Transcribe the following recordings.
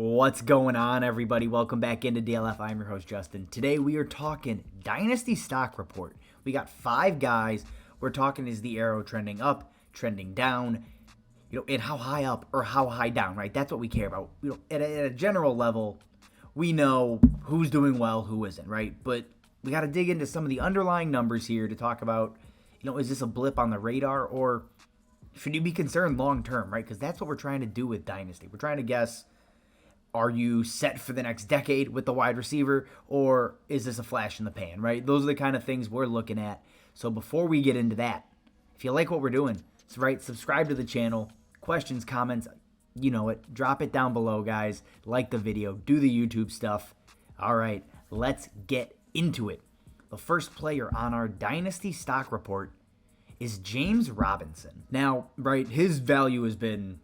What's going on, everybody? Welcome back into DLF. I'm your host, Justin. Today we are talking Dynasty Stock Report. We got 5 guys. We're talking, is the arrow trending up, trending down, and how high up or how high down, right? That's what we care about. At a general level, we know who's doing well, who isn't, right? But we got to dig into some of the underlying numbers here to talk about, is this a blip on the radar, or should you be concerned long term, right? Because that's what we're trying to do with Dynasty. We're trying to guess, are you set for the next decade with the wide receiver, or is this a flash in the pan, right? Those are the kind of things we're looking at. So before we get into that, if you like what we're doing, subscribe to the channel. Questions, comments, you know it. Drop it down below, guys. Like the video. Do the YouTube stuff. All right, let's get into it. The first player on our Dynasty Stock Report is James Robinson. Now, right, his value has been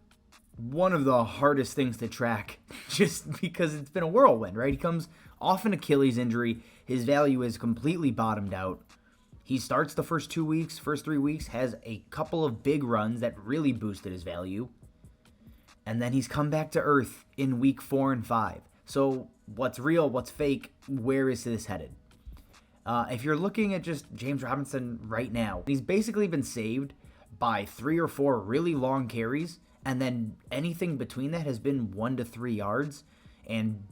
one of the hardest things to track just because it's been a whirlwind, right? He comes off an Achilles injury. His value is completely bottomed out. He starts the first 3 weeks, has a couple of big runs that really boosted his value. And then he's come back to earth in week 4 and 5. So what's real, what's fake, where is this headed? If you're looking at just James Robinson right now, he's basically been saved by 3 or 4 really long carries. And then anything between that has been 1 to 3 yards and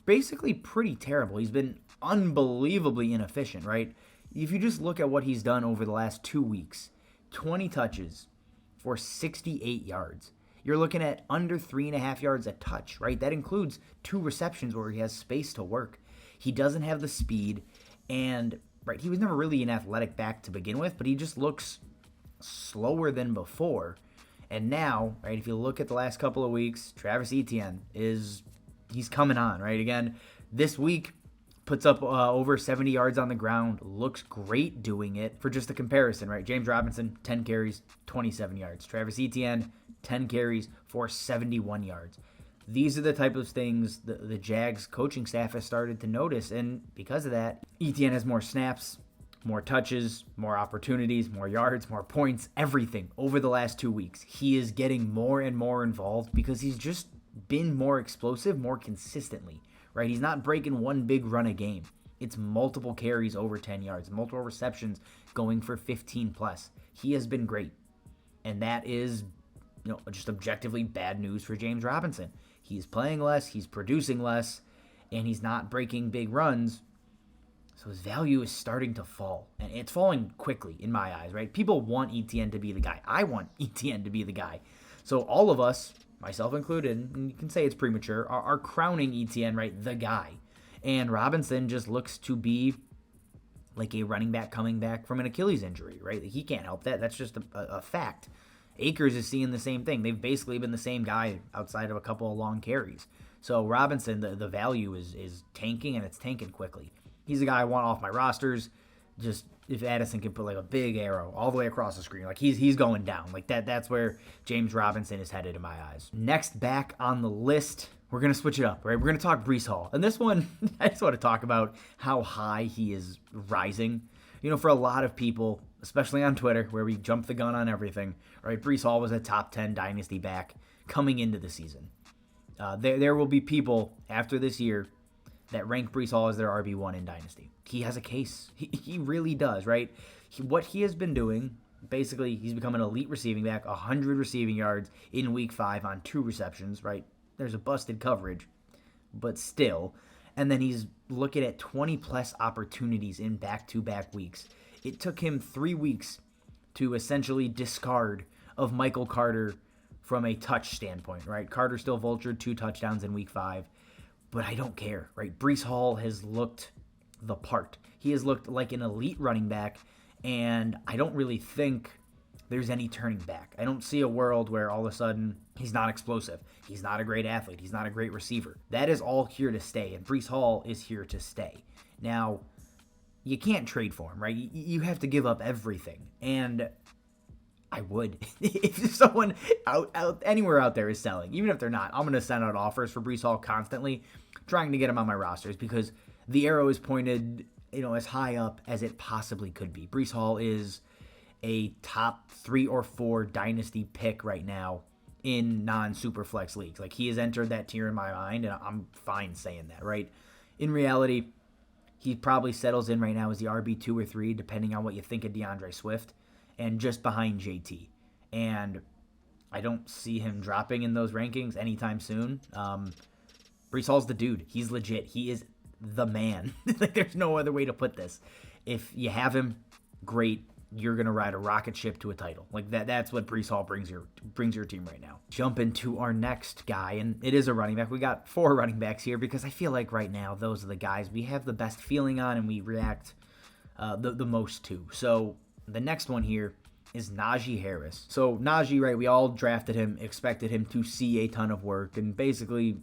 basically pretty terrible. He's been unbelievably inefficient, right? If you just look at what he's done over the last 2 weeks, 20 touches for 68 yards. You're looking at under 3.5 yards a touch, right? That includes 2 receptions where he has space to work. He doesn't have the speed, and right, he was never really an athletic back to begin with, but he just looks slower than before. And now, right, if you look at the last couple of weeks, Travis Etienne he's coming on, right? Again, this week puts up over 70 yards on the ground, looks great doing it. For just a comparison, right? James Robinson, 10 carries, 27 yards. Travis Etienne, 10 carries for 71 yards. These are the type of things the Jags coaching staff has started to notice, and because of that, Etienne has more snaps, more touches, more opportunities, more yards, more points, everything over the last 2 weeks. He is getting more and more involved because he's just been more explosive more consistently, right? He's not breaking one big run a game. It's multiple carries over 10 yards, multiple receptions going for 15 plus. He has been great. And that is, just objectively bad news for James Robinson. He's playing less, he's producing less, and he's not breaking big runs. So his value is starting to fall, and it's falling quickly in my eyes, right? People want Etienne to be the guy. I want Etienne to be the guy. So all of us, myself included, and you can say it's premature, are crowning Etienne, right, the guy. And Robinson just looks to be like a running back coming back from an Achilles injury, right? He can't help that. That's just a fact. Akers is seeing the same thing. They've basically been the same guy outside of a couple of long carries. So Robinson, the value is tanking, and it's tanking quickly. He's the guy I want off my rosters. Just if Addison can put like a big arrow all the way across the screen, like he's going down. Like that's where James Robinson is headed in my eyes. Next back on the list, we're going to switch it up, right? We're going to talk Breece Hall. And this one, I just want to talk about how high he is rising. For a lot of people, especially on Twitter, where we jump the gun on everything, right? Breece Hall was a top 10 dynasty back coming into the season. There will be people after this year that rank Breece Hall as their RB1 in Dynasty. He has a case. He really does, right? What he has been doing, basically, he's become an elite receiving back, 100 receiving yards in week 5 on 2 receptions, right? There's a busted coverage, but still. And then he's looking at 20-plus opportunities in back-to-back weeks. It took him 3 weeks to essentially discard of Michael Carter from a touch standpoint, right? Carter still vultured 2 touchdowns in week 5. But I don't care, right? Breece Hall has looked the part. He has looked like an elite running back, and I don't really think there's any turning back. I don't see a world where all of a sudden he's not explosive. He's not a great athlete. He's not a great receiver. That is all here to stay, and Breece Hall is here to stay. Now, you can't trade for him, right? You have to give up everything, and I would. If someone out anywhere out there is selling, even if they're not, I'm going to send out offers for Breece Hall constantly, trying to get him on my rosters because the arrow is pointed, as high up as it possibly could be. Breece Hall is a top 3 or 4 dynasty pick right now in non-super flex leagues. Like, he has entered that tier in my mind, and I'm fine saying that, right? In reality, he probably settles in right now as the RB2 or 3, depending on what you think of DeAndre Swift, and just behind JT. And I don't see him dropping in those rankings anytime soon. Breece Hall's the dude. He's legit. He is the man. Like, there's no other way to put this. If you have him, great. You're going to ride a rocket ship to a title. Like, that's what Breece Hall brings your team right now. Jump into our next guy, and it is a running back. We got 4 running backs here because I feel like right now those are the guys we have the best feeling on and we react the most to. So the next one here is Najee Harris. So Najee, right, we all drafted him, expected him to see a ton of work, and basically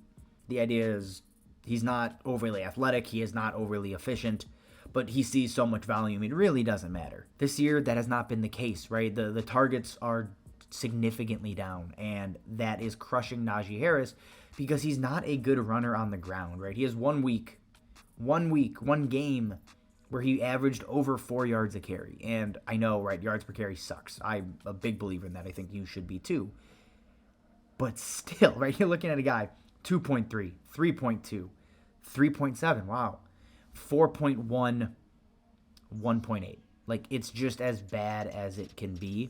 the idea is he's not overly athletic, he is not overly efficient, but he sees so much volume, it really doesn't matter. This year, that has not been the case, right? The targets are significantly down, and that is crushing Najee Harris because he's not a good runner on the ground, right? He has one game where he averaged over 4 yards a carry, and I know, right, yards per carry sucks. I'm a big believer in that. I think you should be too. But still, right, you're looking at a guy, 2.3, 3.2, 3.7, wow. 4.1, 1.8. Like, it's just as bad as it can be.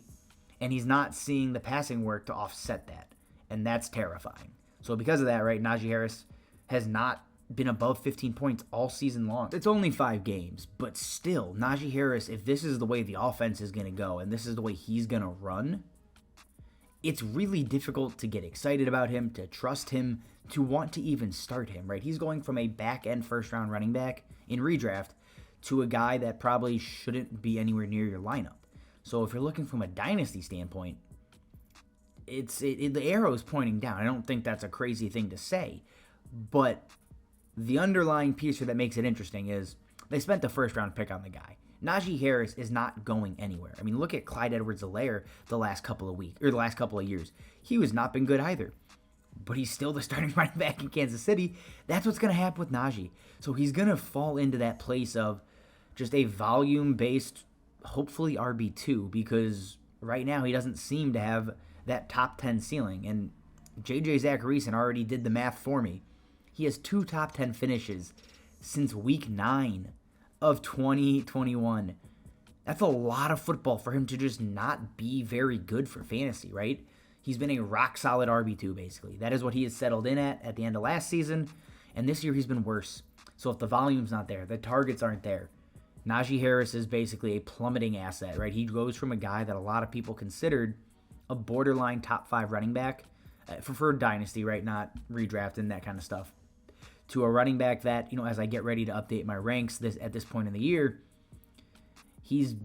And he's not seeing the passing work to offset that. And that's terrifying. So because of that, right, Najee Harris has not been above 15 points all season long. It's only 5 games, but still, Najee Harris, if this is the way the offense is going to go and this is the way he's going to run, it's really difficult to get excited about him, to trust him, to want to even start him, right? He's going from a back-end first-round running back in redraft to a guy that probably shouldn't be anywhere near your lineup. So if you're looking from a dynasty standpoint, the arrow is pointing down. I don't think that's a crazy thing to say, but the underlying piece here that makes it interesting is they spent the first-round pick on the guy. Najee Harris is not going anywhere. I mean, look at Clyde Edwards-Helaire the last couple of years. He has not been good either. But he's still the starting running back in Kansas City. That's what's going to happen with Najee. So he's going to fall into that place of just a volume-based, hopefully RB2, because right now he doesn't seem to have that top 10 ceiling. And J.J. Zacharyson already did the math for me. He has 2 top 10 finishes since week 9 of 2021. That's a lot of football for him to just not be very good for fantasy, right? He's been a rock-solid RB2, basically. That is what he has settled in at the end of last season, and this year he's been worse. So if the volume's not there, the targets aren't there, Najee Harris is basically a plummeting asset, right? He goes from a guy that a lot of people considered a borderline top 5 running back, for Dynasty, right? Not redraft and that kind of stuff, to a running back that, as I get ready to update my ranks at this point in the year, he's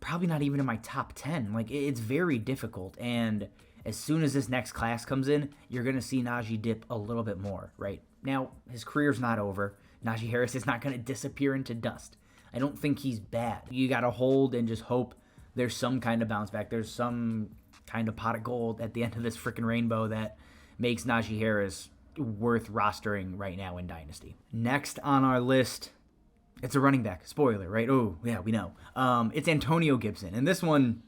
probably not even in my top 10. Like, it's very difficult, and as soon as this next class comes in, you're going to see Najee dip a little bit more, right? Now, his career's not over. Najee Harris is not going to disappear into dust. I don't think he's bad. You got to hold and just hope there's some kind of bounce back. There's some kind of pot of gold at the end of this freaking rainbow that makes Najee Harris worth rostering right now in Dynasty. Next on our list, it's a running back. Spoiler, right? Oh, yeah, we know. It's Antonio Gibson. And this one...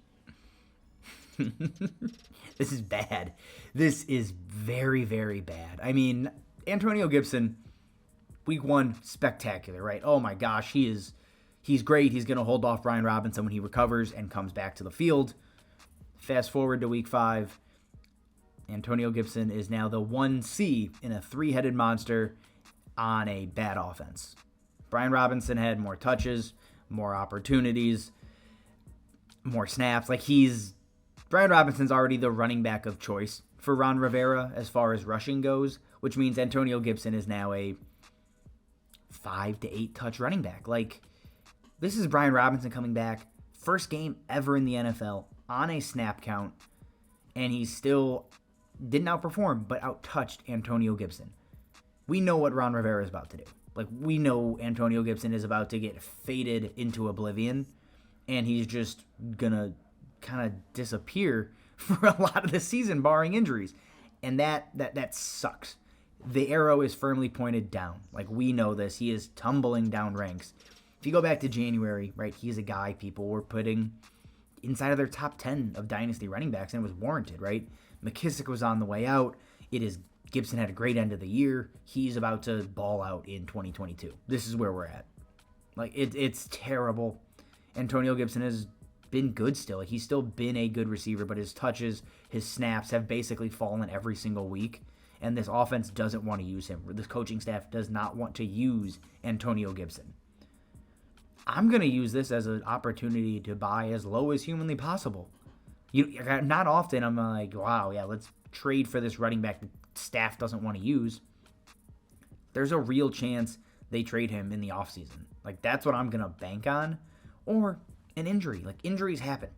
This is bad. This is very, very bad. I mean, Antonio Gibson, week 1, spectacular, right? Oh my gosh, he's great. He's going to hold off Brian Robinson when he recovers and comes back to the field. Fast forward to week 5, Antonio Gibson is now the 1C in a 3-headed monster on a bad offense. Brian Robinson had more touches, more opportunities, more snaps. Brian Robinson's already the running back of choice for Ron Rivera as far as rushing goes, which means Antonio Gibson is now a 5 to 8 touch running back. Like, this is Brian Robinson coming back, first game ever in the NFL on a snap count, and he still didn't outperform, but outtouched Antonio Gibson. We know what Ron Rivera is about to do. Like, we know Antonio Gibson is about to get faded into oblivion, and he's just gonna kind of disappear for a lot of the season, barring injuries. And that sucks. The arrow is firmly pointed down. Like, we know this. He is tumbling down ranks. If you go back to January, right, he's a guy people were putting inside of their top 10 of Dynasty running backs, and it was warranted, right? McKissick was on the way out. Gibson had a great end of the year. He's about to ball out in 2022. This is where we're at. Like, it's terrible. Antonio Gibson has been good still. Like, he's still been a good receiver, but his touches, his snaps have basically fallen every single week. And this offense doesn't want to use him. This coaching staff does not want to use Antonio Gibson. I'm going to use this as an opportunity to buy as low as humanly possible. Not often I'm like, wow, yeah, let's trade for this running back the staff doesn't want to use. There's a real chance they trade him in the offseason. Like, that's what I'm going to bank on. Or an injury. Like, injuries happen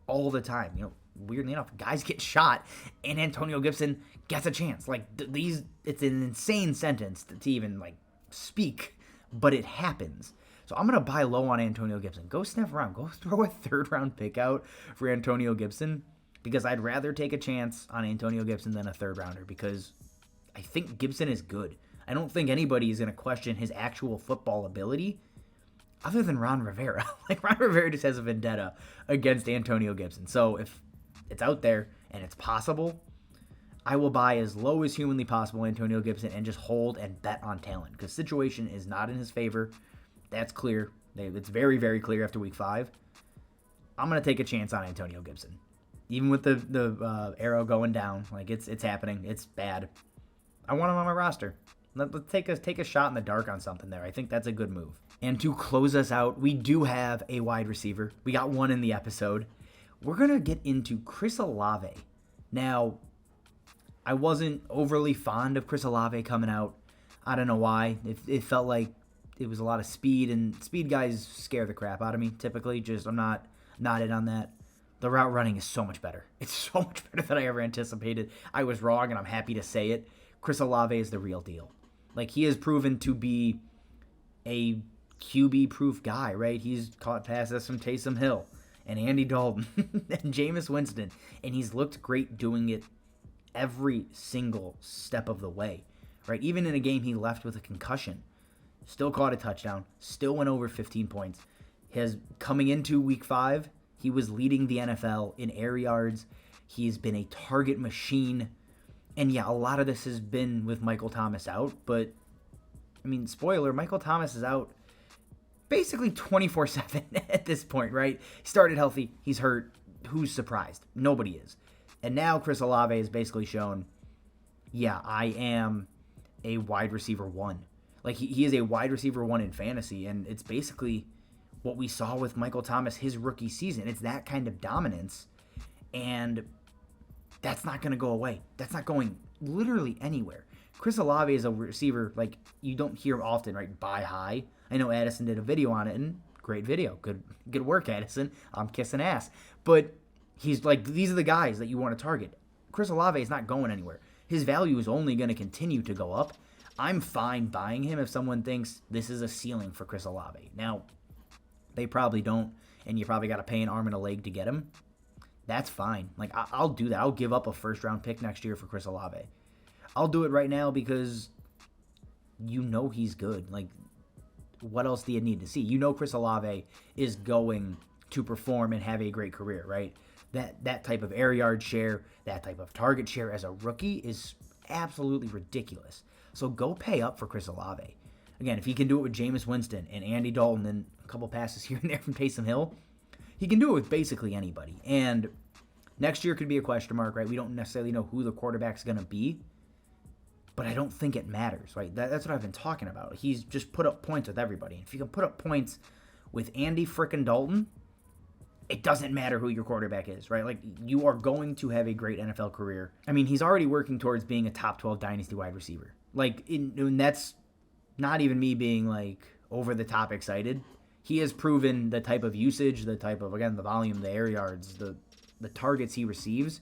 all the time. Weirdly enough, guys get shot, and Antonio Gibson gets a chance. Like, it's an insane sentence to even, like, speak, but it happens. So I'm going to buy low on Antonio Gibson. Go sniff around. Go throw a third-round pick out for Antonio Gibson, because I'd rather take a chance on Antonio Gibson than a third-rounder, because I think Gibson is good. I don't think anybody is going to question his actual football ability other than Ron Rivera. Like, Ron Rivera just has a vendetta against Antonio Gibson. So if it's out there and it's possible, I will buy as low as humanly possible Antonio Gibson and just hold and bet on talent, because situation is not in his favor. That's clear. It's very, very clear after week 5. I'm going to take a chance on Antonio Gibson. Even with the arrow going down, like, it's happening. It's bad. I want him on my roster. Let's take a shot in the dark on something there. I think that's a good move. And to close us out, we do have a wide receiver. We got one in the episode. We're going to get into Chris Olave. Now, I wasn't overly fond of Chris Olave coming out. I don't know why. It felt like it was a lot of speed, and speed guys scare the crap out of me, typically. I'm not in on that. The route running is so much better. It's so much better than I ever anticipated. I was wrong, and I'm happy to say it. Chris Olave is the real deal. Like, he has proven to be a QB-proof guy, right? He's caught passes from Taysom Hill and Andy Dalton and Jameis Winston, and he's looked great doing it every single step of the way, right? Even in a game he left with a concussion, still caught a touchdown, still went over 15 points. Coming into week 5, he was leading the NFL in air yards. He's been a target machine. And yeah, a lot of this has been with Michael Thomas out, but, I mean, spoiler, Michael Thomas is out basically 24/7 at this point, right? He started healthy, he's hurt. Who's surprised? Nobody is. And now Chris Olave has basically shown, yeah, I am a wide receiver 1. Like, he is a wide receiver 1 in fantasy, and it's basically what we saw with Michael Thomas his rookie season. It's that kind of dominance, and that's not going to go away. That's not going literally anywhere. Chris Olave is a receiver, like, you don't hear often, right? Buy high. I know Addison did a video on it, and great video. Good work, Addison. I'm kissing ass. But he's like, these are the guys that you want to target. Chris Olave is not going anywhere. His value is only going to continue to go up. I'm fine buying him if someone thinks this is a ceiling for Chris Olave. Now, they probably don't, and you probably got to pay an arm and a leg to get him. That's fine. Like, I'll do that. I'll give up a first-round pick next year for Chris Olave. I'll do it right now because you know he's good. Like, what else do you need to see? You know Chris Olave is going to perform and have a great career, right? That type of air yard share, that type of target share as a rookie is absolutely ridiculous. So go pay up for Chris Olave. Again, if he can do it with Jameis Winston and Andy Dalton and a couple passes here and there from Taysom Hill, he can do it with basically anybody. And next year could be a question mark, right? We don't necessarily know who the quarterback's going to be, but I don't think it matters, right? That's what I've been talking about. He's just put up points with everybody. If you can put up points with Andy frickin' Dalton, it doesn't matter who your quarterback is, right? Like, you are going to have a great NFL career. I mean, he's already working towards being a top 12 dynasty wide receiver. Like, and that's not even me being, like, over the top excited. He has proven the type of usage, the type of, again, the volume, the air yards, the targets he receives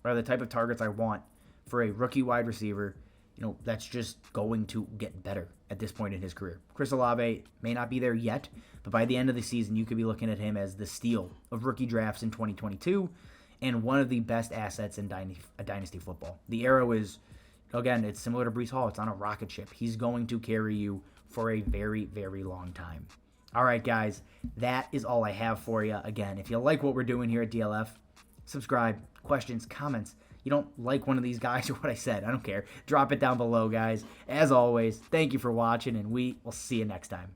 are the type of targets I want for a rookie wide receiver. That's just going to get better at this point in his career. Chris Olave may not be there yet, but by the end of the season, you could be looking at him as the steal of rookie drafts in 2022 and one of the best assets in dynasty football. The arrow is, again, it's similar to Breece Hall. It's on a rocket ship. He's going to carry you for a very, very long time. All right, guys, that is all I have for you. Again, if you like what we're doing here at DLF, subscribe, questions, comments, you don't like one of these guys or what I said, I don't care. Drop it down below, guys. As always, thank you for watching, and we will see you next time.